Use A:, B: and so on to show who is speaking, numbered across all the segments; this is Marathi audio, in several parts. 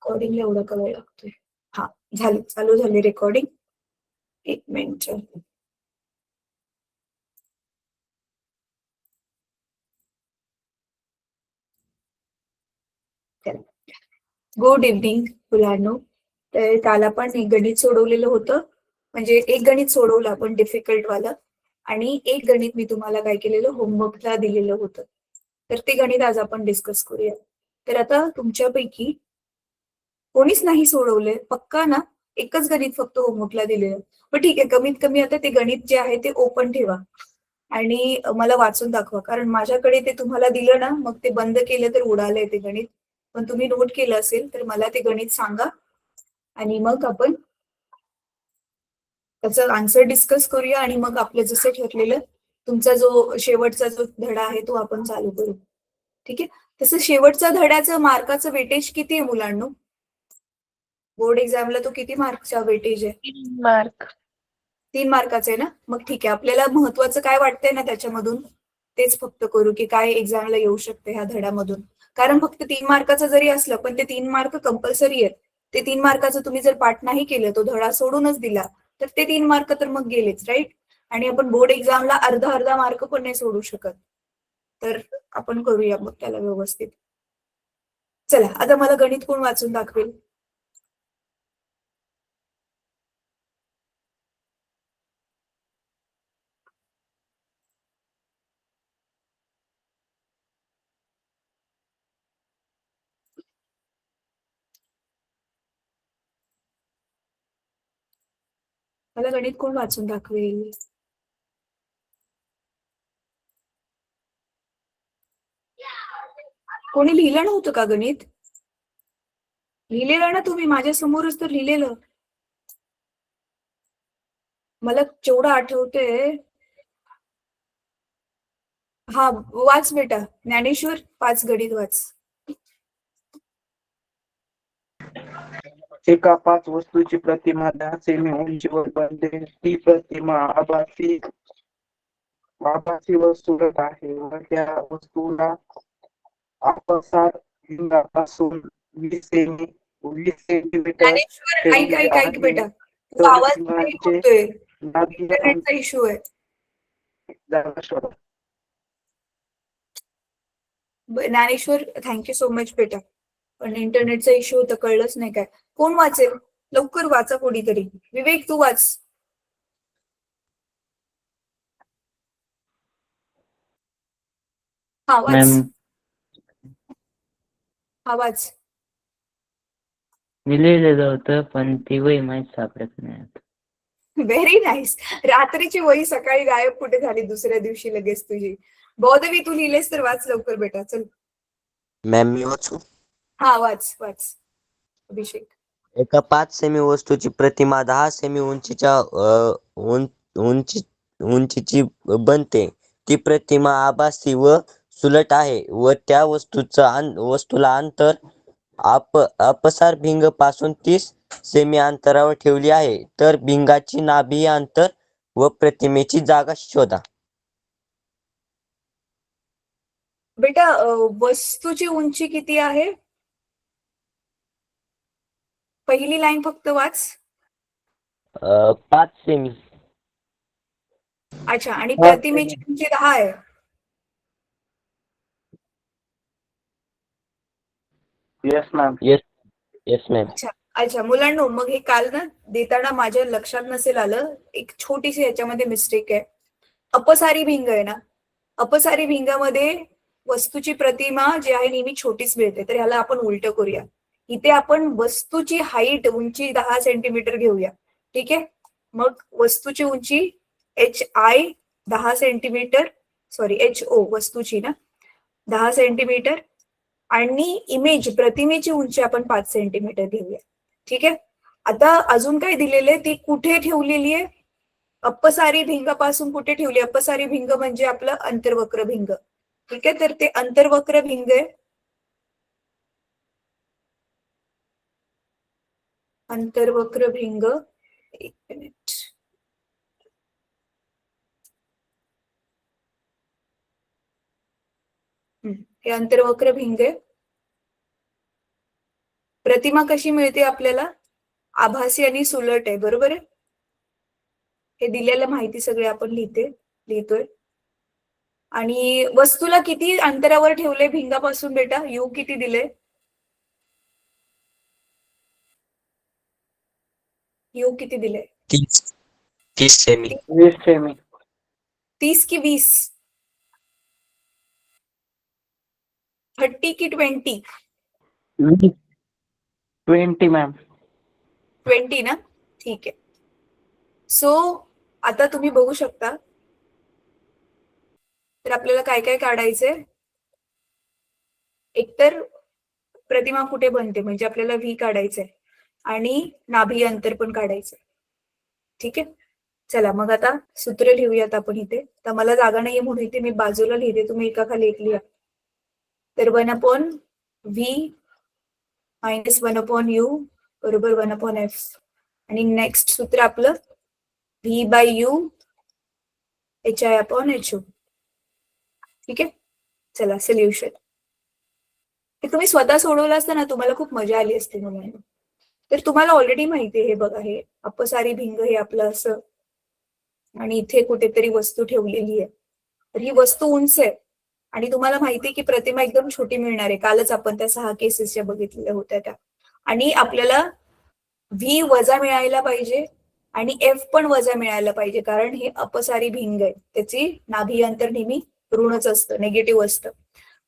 A: रेकॉर्डिंगला एवढा का वेळ लागतोय? हा, झाली, चालू झाली रेकॉर्डिंग. एक मिनिट. गुड इव्हनिंग मुलांनो. तर काल आपण एक गणित सोडवलेलं होतं, म्हणजे एक गणित सोडवलं आपण डिफिकल्ट वालं, आणि एक गणित मी तुम्हाला काय केलेलं होमवर्कला दिलेलं होतं. तर ते गणित आज आपण डिस्कस करूया. तर आता तुमच्यापैकी कोणीच नाही सोडवलंय पक्का ना? एकच गणित फक्त होमवर्कला दिलेलं. पण ठीक आहे, कमीत कमी आता ते गणित जे आहे ते ओपन ठेवा आणि मला वाचून दाखवा. कारण माझ्याकडे ते तुम्हाला दिलं ना, मग ते बंद केलं तर उडालंय ते गणित. पण तुम्ही नोट केलं असेल तर मला ते गणित सांगा आणि मग आपण त्याचं आन्सर डिस्कस करूया आणि मग आपलं जसं ठरलेलं तुमचा जो शेवटचा जो धडा आहे तो आपण चालू करू. ठीक आहे. तसं शेवटचा धड्याचं मार्काचं वेटेज किती आहे मुलांनो? बोर्ड एक्झामला तो किती मार्कचा वेटेज आहे?
B: 3 मार्क.
A: 3 मार्काचं आहे ना? मग ठीक आहे. आपल्याला महत्वाचं काय वाटतंय ना त्याच्यामधून तेच फक्त करू की काय एक्झामला येऊ शकते ह्या धड्यामधून. कारण फक्त 3 मार्काचं जरी असलं पण ते 3 मार्क कंपल्सरी आहेत. ते 3 मार्काचं तुम्ही जर पाठ नाही केलं, तो धडा सोडूनच दिला तर ते 3 मार्क तर मग गेलेच, राईट? आणि आपण बोर्ड एक्झामला अर्धा अर्धा मार्क पण नाही सोडू शकत. तर आपण करूया मग त्याला व्यवस्थित. चला, आता मला गणित कोण वाचून दाखवेल? मला गणित कोण वाचून दाखवेल? कोणी लिहिलं नव्हतं का गणित? लिहिलेलं ना तुम्ही, माझ्या समोरच तर लिहिलेलं. मला जेवढं आठवतंय. हा, वाच बेटा. ज्ञानेश्वर 5 गणित वाच.
C: एका 5 वस्तूची प्रतिमा 10 सेमी उंचीवर बनते. ती प्रतिमा आभासी व सुरत आहे व त्या वस्तूला अपसार भिंगापासून 20 सेंटीमीटर
A: ज्ञानेश्वर, ऐक
C: ठेवले
A: ऐक ऐक
C: आहे.
A: बेटा,
C: तर
A: तुझा आवाज ब्रेक
C: भिंगाचे
A: होतोय.
C: नाभी
A: इंटरनेटचा इश्यू आहे.
C: जागा शोधा.
A: ज्ञानेश्वर, थँक्यू सो मच बेटा. पण इंटरनेटचा इश्यू होता, कळलंच नाही काय. कोण वाचेल? लवकर वाचा कोणीतरी. विवेक, तू वाच. हा, वाच.
B: मॅम,
A: हा, वाच.
B: मी लिहिलेलं होतं पण ती वही माहीत सापडत नाही आता.
A: Very nice. रात्रीची वही सकाळी गायब कुठे झाली दुसऱ्या दिवशी लगेच तुझी? बौद्धवी, तू लिहिलेस तर वाच लवकर बेटा, चल.
D: मॅम मी वाचू?
A: हा, वाच वाच अभिषेक.
D: एका 5 सेमी वस्तूची प्रतिमा 10 सेमी उंचीची बनते. ती प्रतिमा आभासी व सुलट आहे व त्या वस्तूला अंतर अपसार भिंग पासून 30 सेमी अंतरावर ठेवली आहे. तर भिंगाची नाभी अंतर व प्रतिमेची जागा शोधा.
A: बेटा, वस्तूची उंची किती आहे? पहिली लाईन फक्त वाच.
D: 5 सेमी.
A: अच्छा, आणि प्रतिमेची उंची 10 आहे.
C: Yes ma'am.
D: Yes ma'am.
A: अच्छा अच्छा मुलांनो, मग हे काल ना देताना माझ्या लक्षात नसेल आलं, एक छोटीशी याच्यामध्ये मिस्टेक आहे. अपसारी भिंग आहे ना, अपसारी भिंगामध्ये वस्तूची प्रतिमा जी आहे नेहमी छोटीच मिळते. तर ह्याला आपण उलट करूया. इथे आपण वस्तूची हाईट, उंची 10 सेंटीमीटर घेऊया. ठीक आहे. मग वस्तूची उंची HI 10 सेंटीमीटर, सॉरी HO वस्तूची ना 10 सेंटीमीटर, आणि इमेज प्रतिमेची उंची आपण 5 सेंटीमीटर घेऊया. ठीक आहे. आता अजून काय दिलेलं आहे, ती कुठे ठेवलेली आहे? अपसारी भिंगापासून कुठे ठेवली? अपसारी भिंग म्हणजे आपलं अंतर्वक्र भिंग. ठीक आहे. तर ते अंतर्वक्र भिंग आहे. अंतर्वक्र भिंग, एक मिनिट. हे अंतर्वक्र भिंग आहे. प्रतिमा कशी मिळते आपल्याला? आभासी आणि सुलट आहे, बरोबर आहे. हे दिलेलं माहिती सगळे आपण लिहितोय. आणि वस्तूला किती अंतरावर ठेवले भिंगापासून बेटा? यू किती दिले? यू किती दिले?
D: 30 सेमी.
C: 20 सेमी.
A: 30 की 20? 30 की 20?
C: 20 मॅम.
A: 20 ना, ठीक आहे. सो आता तुम्ही बघू शकता, तर आपल्याला काय काय काढायचंय. एकतर प्रतिमा कुठे बनते म्हणजे आपल्याला व्ही काढायचंय आणि नाभी अंतर पण काढायचंय. ठीक आहे, चला मग आता सूत्र लिहूयात आपण इथे. तर मला जागा नाहीये म्हणून इथे मी बाजूला लिहिते, तुम्ही एकाखाली एक लिहा. तर 1/v मायनस 1/u बरोबर 1/f. आणि नेक्स्ट सूत्र आपलं v/u hi/ho. ठीक आहे, चला सोल्युशन. हे तुम्ही स्वतः सोडवलं असतं ना, तुम्हाला खूप मजा आली असते मुलांना. तर तुम्हाला ऑलरेडी माहिती आहे, हे बघा, हे अपसारी भिंग हे आपलं असं आणि इथे कुठेतरी वस्तू ठेवलेली आहे. तर ही वस्तू उंच आहे आणि तुम्हाला माहिती आहे की प्रतिमा एकदम छोटी मिळणार आहे. कालच आपण त्या 6 केसेस ज्या बघितलेल्या होत्या त्या. आणि आपल्याला व्ही वजा मिळायला पाहिजे आणि एफ पण वजा मिळायला पाहिजे, कारण हे अपसारी भिंग आहे. त्याची नाभी अंतर नेहमी ऋणच असतं, निगेटिव्ह असतं.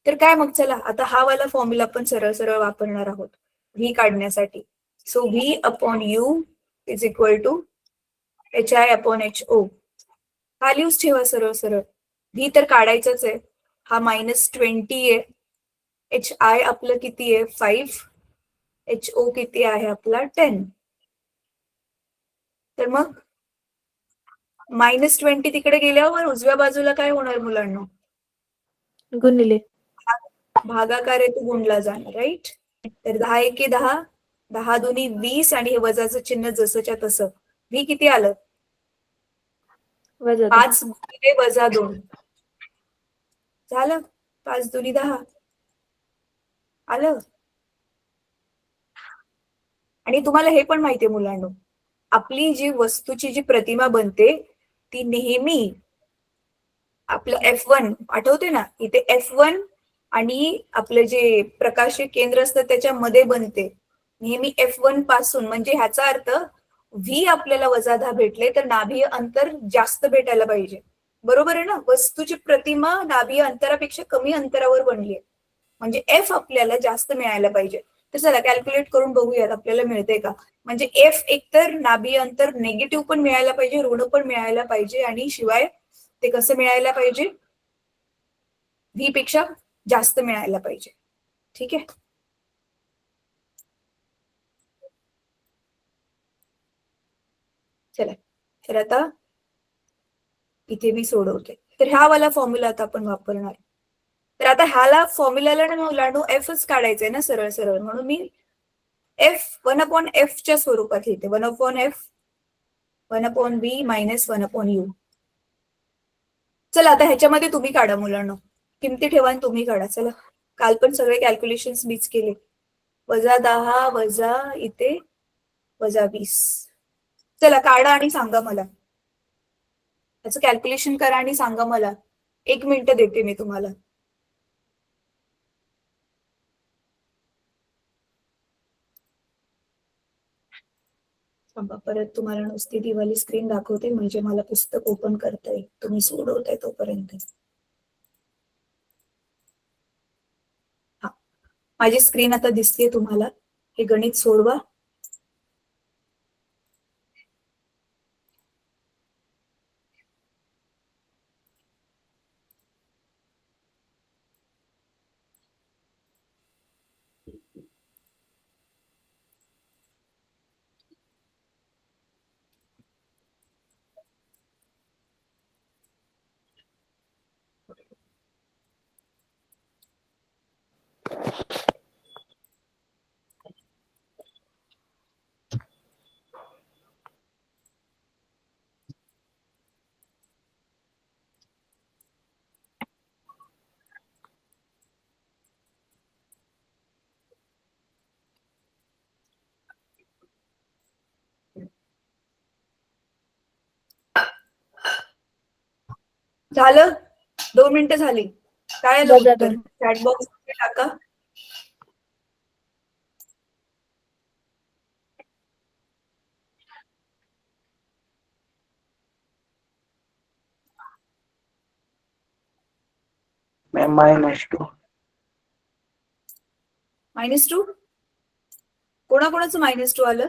A: तर काय मग, चला आता हा वाला फॉर्म्युला आपण सरळ सरळ वापरणार आहोत व्ही काढण्यासाठी. So V upon U is equal to hi/ho. Values ठेवा सरळ सरळ. व्ही तर काढायचंच आहे, हा -20 आहे. hi आपलं किती आहे? 5. ho किती आहे आपला? 10. तर मग -20 तिकडे गेल्यावर उजव्या बाजूला काय होणार मुलांना?
E: गुणिले.
A: भागाकार आहे तो गुणला जाणार, राईट. तर 10 एके 10, 10 दुनी 20 आणि हे वजाचं चिन्ह जसंच्या तसं. व्ही किती आलं?
E: वजा
A: 5 गुणिले वजा 2 झालं. 5 दुनी 10 आलं. आणि तुम्हाला हे पण माहितीये मुलांनो, आपली जी वस्तूची जी प्रतिमा बनते ती नेहमी आपलं F1 आठवते ना, इथे F1 आणि आपलं जे प्रकाशित केंद्र असतं त्याच्यामध्ये बनते. नेहमी F1 पासून, म्हणजे ह्याचा अर्थ व्ही आपल्याला -10 भेटले तर नाभीय अंतर जास्त भेटायला पाहिजे, बरोबर आहे ना. वस्तूची प्रतिमा नाभीय अंतरापेक्षा कमी अंतरावर बनली आहे, म्हणजे एफ आपल्याला जास्त मिळायला पाहिजे. तर चला कॅल्क्युलेट करून बघूयात आपल्याला मिळते का. म्हणजे एफ एकतर नाभीय अंतर निगेटिव्ह पण मिळायला पाहिजे, ऋण पण मिळायला पाहिजे, आणि शिवाय ते कसं मिळायला पाहिजे? व्ही पेक्षा जास्त मिळायला पाहिजे. ठीक आहे, चला. तर आता इथे मी सोडवते. तर ह्या वाला फॉर्म्युला आता आपण वापरणार. तर आता ह्याला फॉर्म्युलाला ना मुलांनो एफच काढायचंय ना सरळ सरळ, म्हणून मी एफ 1/f च्या स्वरूपात लिहिते. 1/f 1/v minus 1/u. चला आता ह्याच्यामध्ये तुम्ही काढा मुलांनो, किमती ठेवा आणि तुम्ही काढा. चला, काल पण सगळे कॅल्क्युलेशन मीच केले. -10 वजा इथे -20. चला काढा आणि सांगा मला. त्याचं कॅल्क्युलेशन करा आणि सांगा मला. 1 मिनिट देते मी तुम्हाला. परत तुम्हाला नुसती दिवाळी स्क्रीन दाखवते, म्हणजे मला पुस्तक ओपन करता येईल, तुम्ही सोडवताय तोपर्यंत. हा, माझी स्क्रीन आता दिसते तुम्हाला. हे गणित सोडवा. झालं 2 मिनिटं झाली. काय आलं
E: वजा
A: उत्तर
E: 2.
A: चॅट बॉक्स मध्ये टाका.
C: मॅम -2.
A: -2 कोणाकोणाचं -2 आलं?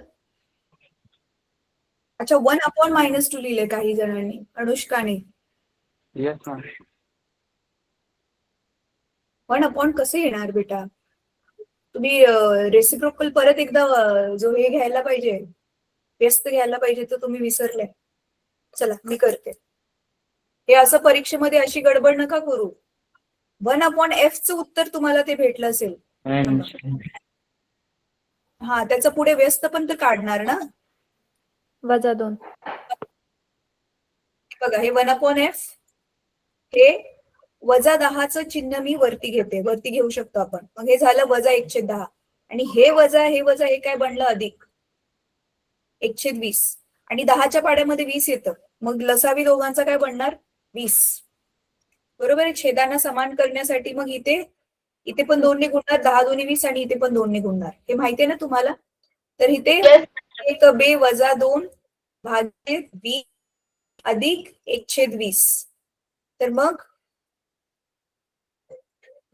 A: अच्छा 1/-2 लिहिले काही जणांनी, अनुष्काने.
C: Yes ma'am.
A: 1/, कसं येणार बेटा? तुम्ही रेसिप्रोकल परत एकदा जो हे घ्यायला पाहिजे, व्यस्त घ्यायला पाहिजे, तर तुम्ही विसरले. चला मी करते. हे असं परीक्षेमध्ये अशी गडबड नका करू. 1/f उत्तर तुम्हाला ते भेटलं असेल. हा, त्याचं पुढे व्यस्त पण तर काढणार ना.
E: वजा 2.
A: बघा हे 1/f, हे -10चं चिन्ह मी वरती घेते, वरती घेऊ शकतो आपण. मग हे झालं -1/10 आणि हे वजा हे काय बनलं अधिक 1/20 आणि 10च्या पाड्यामध्ये 20 येतं. मग लसावी दोघांचा काय बनणार 20. बरोबर आहे. छेदांना समान करण्यासाठी मग इथे पण 2 ने गुणणार, 10 दुनी 20 आणि इथे पण 2 ने गुणणार. हे माहितीये ना तुम्हाला. तर इथे 1/2 - 2 भागिले 20 अधिक 1/20. तर मग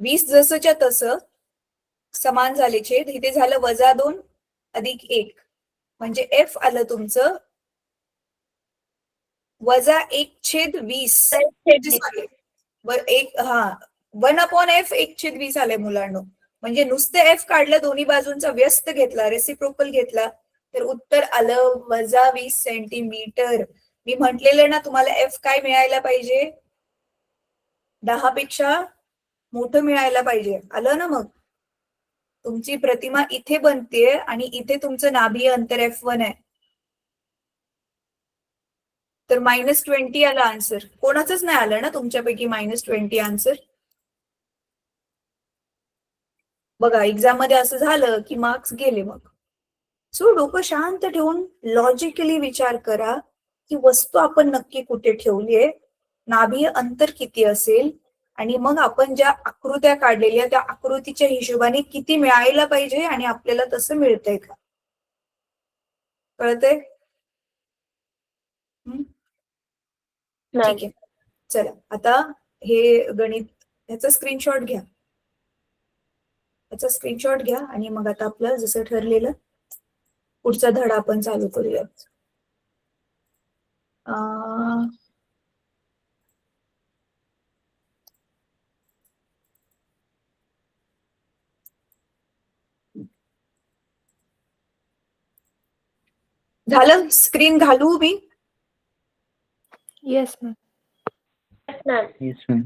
A: 20 जसंच्या तसं समान झाले छेद. इथे झालं -2 अधिक 1 म्हणजे f आलं तुमचं -1/20. हा 1/f 1/20 आलंय मुलांनो. म्हणजे नुसते f काढलं, दोन्ही बाजूंचा व्यस्त घेतला, रेसिप्रोकल घेतला, तर उत्तर आलं -20 सेंटीमीटर. मी म्हटलेलं ना तुम्हाला f काय मिळायला पाहिजे, 10 पेक्षा मोठं मिळायला पाहिजे. आलं ना. मग तुमची प्रतिमा इथे बनतेय आणि इथे तुमचं नाभीय अंतर f1 आहे. तर -20 आला आन्सर. कोणाचंच नाही आलं ना तुमच्यापैकी -20 आन्सर? बघा एक्झाम मध्ये असं झालं की मार्क्स गेले. मग सो डोकं शांत ठेवून लॉजिकली विचार करा की वस्तू आपण नक्की कुठे ठेवलीये, नाभीय अंतर किती असेल, आणि मग आपण ज्या आकृत्या काढलेल्या त्या आकृतीच्या हिशोबाने किती मिळायला पाहिजे आणि आपल्याला तसं मिळतंय का. कळतंय? ठीक आहे. चला आता हे गणित, ह्याचा स्क्रीनशॉट घ्या. आणि मग आता आपलं जसं ठरलेलं पुढचा धडा आपण चालू करूयात. झालं? स्क्रीन घालू मी?
E: Yes ma'am.
B: Yes ma'am.